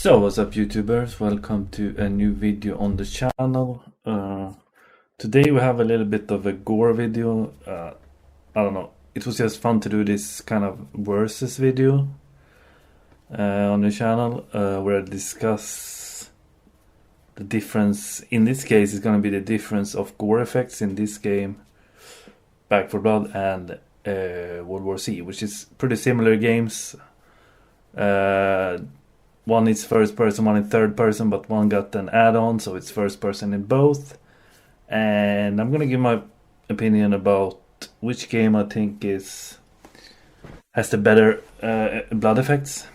So what's up YouTubers, welcome to a new video on the channel. Today we have a little bit of a gore video. I don't know, it was just fun to do this kind of versus video on the channel where I discuss the difference. In this case it's going to be the difference of gore effects in this game, Back 4 Blood and World War Z, which is pretty similar games. One is first person, one is third person, but one got an add-on, so it's first person in both. And I'm gonna give my opinion about which game I think has the better blood effects,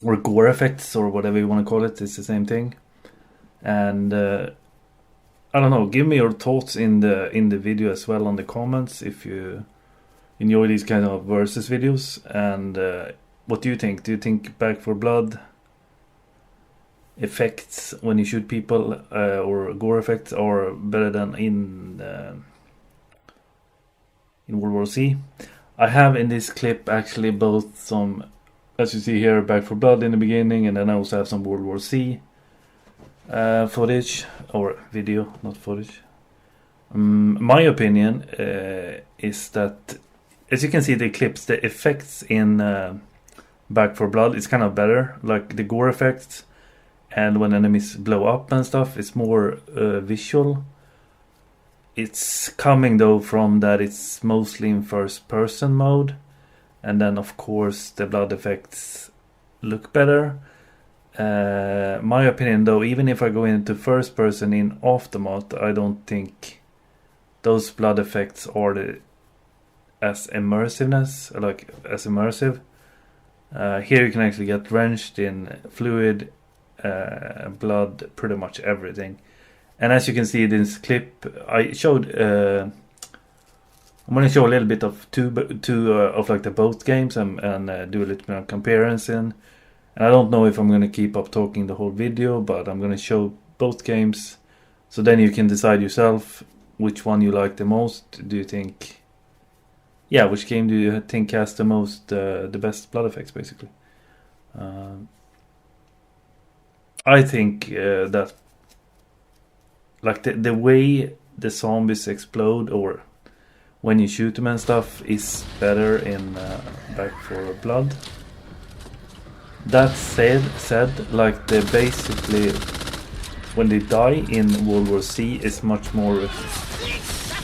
or gore effects, or whatever you want to call it. It's the same thing. And I don't know. Give me your thoughts in the video as well on the comments if you enjoy these kind of versus videos. And what do you think? Do you think Back 4 Blood effects when you shoot people or gore effects are better than in World War Z? I have in this clip actually both some, as you see here, Back 4 Blood in the beginning, and then I also have some World War Z footage, or video, not footage. My opinion is that, as you can see the clips, the effects in Back 4 Blood is kind of better, like the gore effects, and when enemies blow up and stuff, it's more visual. It's coming though from that it's mostly in first person mode, and then of course the blood effects look better. My opinion though, even if I go into first person in Aftermath, I don't think those blood effects are as immersive. Here you can actually get drenched in fluid, blood, pretty much everything. And as you can see in this clip, I showed I'm going to show a little bit of two of like the both games and do a little bit of comparison. And I don't know if I'm going to keep up talking the whole video, but I'm going to show both games, so then you can decide yourself which one you like the most. Do you think, yeah, which game do you think has the most, the best blood effects, basically? I think that, like, the way the zombies explode, or when you shoot them and stuff, is better in Back 4 Blood. That said, like, they basically, when they die in World War Z, is much more,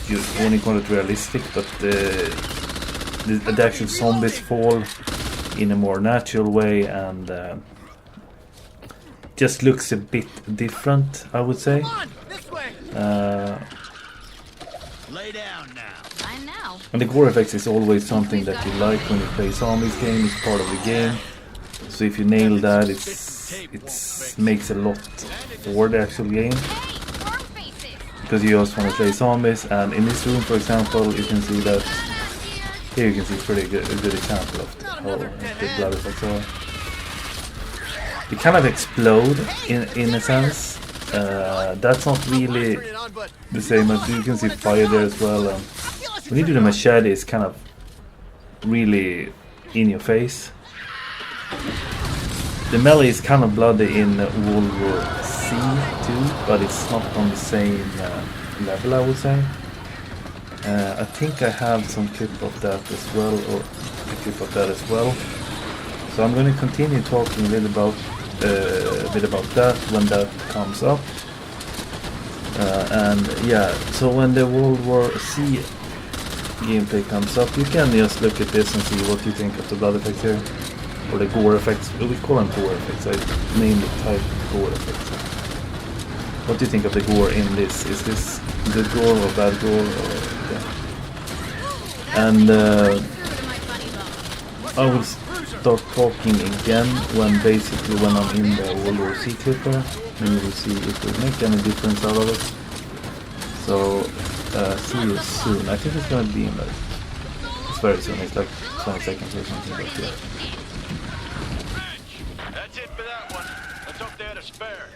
you want to call it realistic, but the actual zombies fall in a more natural way, and just looks a bit different, I would say. Lay down now. I know. And the gore effects is always something that you like when you play zombies game. It's part of the game. So if you nail that, it makes a lot for the actual game, because you just want to play zombies. And in this room, for example, you can see that here you can see a good example of how the blood effects are. They kind of explode in a sense. That's not really the same as you can see fire there as well. When you do the machete, it's kind of really in your face. The melee is kind of bloody in World War Z too, but it's not on the same level, I would say. I think I have some clip of that as well, or a clip of that as well. So I'm going to continue talking a bit about that when that comes up. And yeah, so when the World War Z gameplay comes up, you can just look at this and see what you think of the blood effects here, or the gore effects. We call them gore effects. I named the type gore effects. What do you think of the gore in this? Is this good gore or bad gore? Or, yeah. And I will start talking again when I'm in the World War Z clipper, and you will see if it will make any difference out of it. So see you soon. I think it's gonna be in like, it's very soon. It's like 20 seconds or something like that. That's it for that one. Let's hope they had a spare.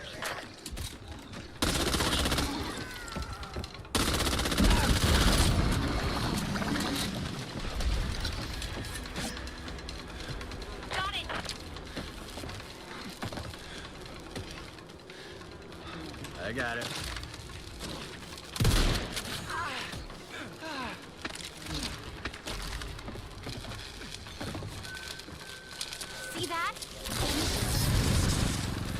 I got it. See that?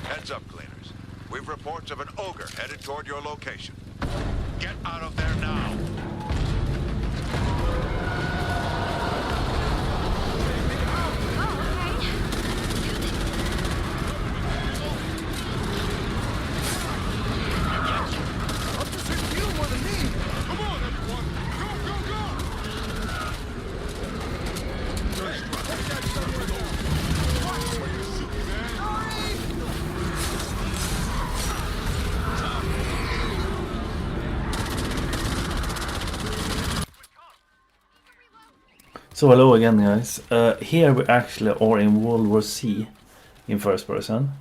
Heads up, cleaners. We've reports of an ogre headed toward your location. Get out of there now. So hello again, guys. Here we actually are in World War Z in first person.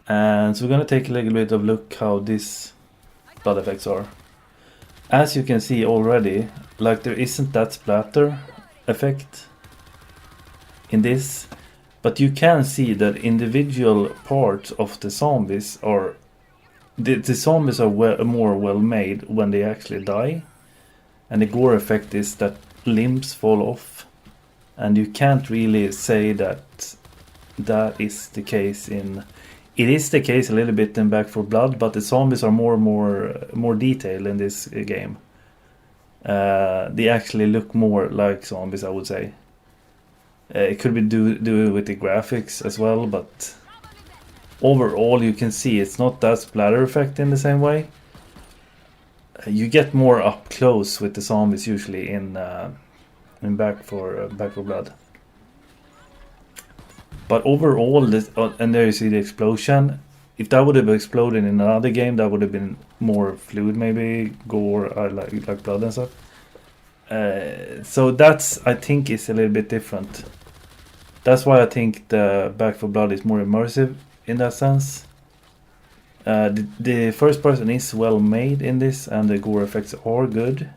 And so we're gonna take a little bit of look how these blood effects are. As you can see already, like there isn't that splatter effect in this. But you can see that individual parts of the zombies are... The zombies are more well made when they actually die. And the gore effect is that limbs fall off, and you can't really say that that is the case in... It is the case a little bit in Back 4 Blood, but the zombies are more detailed in this game. They actually look more like zombies, I would say. It could be do with the graphics as well, but overall you can see it's not that splatter effect in the same way. You get more up close with the zombies usually in Back 4 Blood. But overall, this, and there you see the explosion. If that would have exploded in another game, that would have been more fluid, maybe gore, like blood and stuff. So that's, I think, is a little bit different. That's why I think the Back 4 Blood is more immersive in that sense. The first person is well made in this, and the gore effects are good,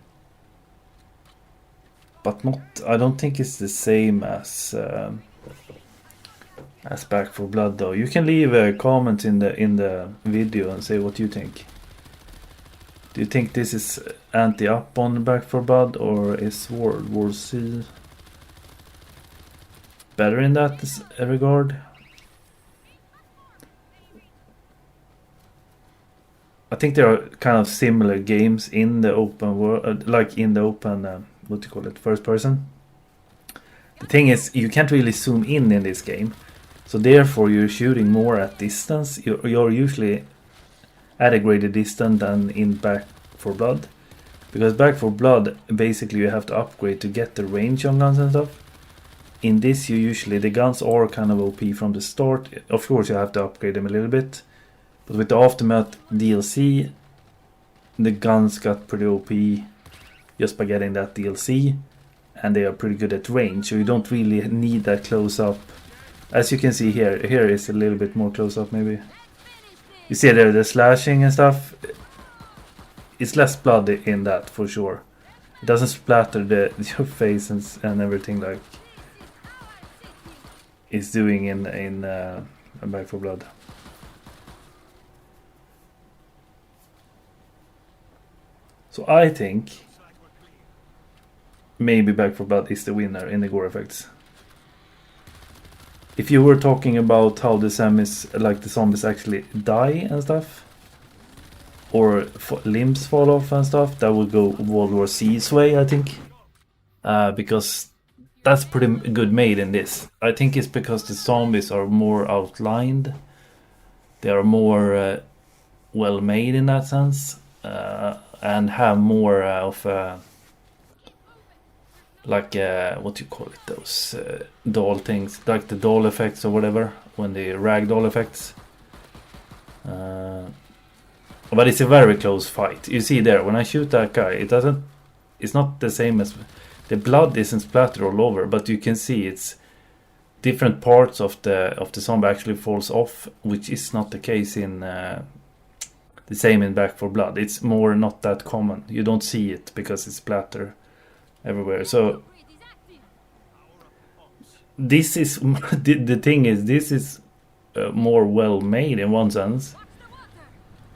but not. I don't think it's the same as Back 4 Blood, though. You can leave a comment in the video and say what you think. Do you think this is anti-up on Back 4 Blood, or is World War Z better in that regard? I think there are kind of similar games in the open world, like in the open, what do you call it, first person. The thing is, you can't really zoom in this game, so therefore you're shooting more at distance. You're usually at a greater distance than in Back 4 Blood, because Back 4 Blood, basically you have to upgrade to get the range on guns and stuff. In this, the guns are kind of OP from the start. Of course, you have to upgrade them a little bit. But with the Aftermath DLC, the guns got pretty OP just by getting that DLC, and they are pretty good at range, so you don't really need that close-up. As you can see here is a little bit more close-up maybe. You see there the slashing and stuff, it's less blood in that for sure. It doesn't splatter your face and everything like it's doing in Back 4 Blood. So I think maybe Back 4 Blood is the winner in the gore effects. If you were talking about how the zombies actually die and stuff, or limbs fall off and stuff, that would go World War Z's way, I think. Because that's pretty good made in this. I think it's because the zombies are more outlined. They are more well made in that sense. And have more of like what do you call it, those doll things, like the doll effects or whatever, when the ragdoll effects. But it's a very close fight. You see there, when I shoot that guy, it's not the same as the blood isn't splattered all over, but you can see it's different parts of the zombie actually falls off, which is not the case in the same in Back 4 Blood. It's more not that common. You don't see it because it's splatter everywhere. So this is the thing is, this is more well made in one sense,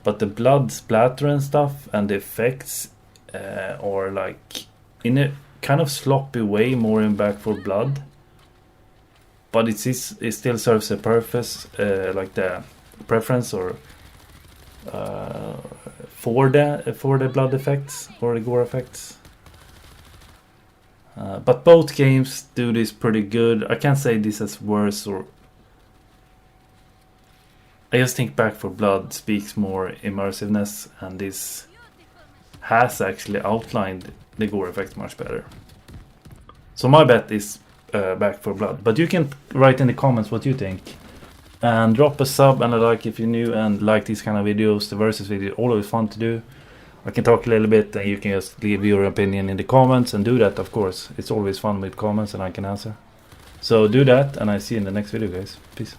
but the blood splatter and stuff and the effects are like in a kind of sloppy way more in Back 4 Blood, but it still serves a purpose, like the preference or for the blood effects or the gore effects. But both games do this pretty good. I can't say this is worse, or I just think Back 4 Blood speaks more immersiveness, and this has actually outlined the gore effects much better. So my bet is Back 4 Blood. But you can write in the comments what you think. And drop a sub and a like if you're new and like these kind of videos. The versus video, always fun to do. I can talk a little bit and you can just leave your opinion in the comments, and do that, of course. It's always fun with comments and I can answer. So do that, and I see you in the next video, guys. Peace.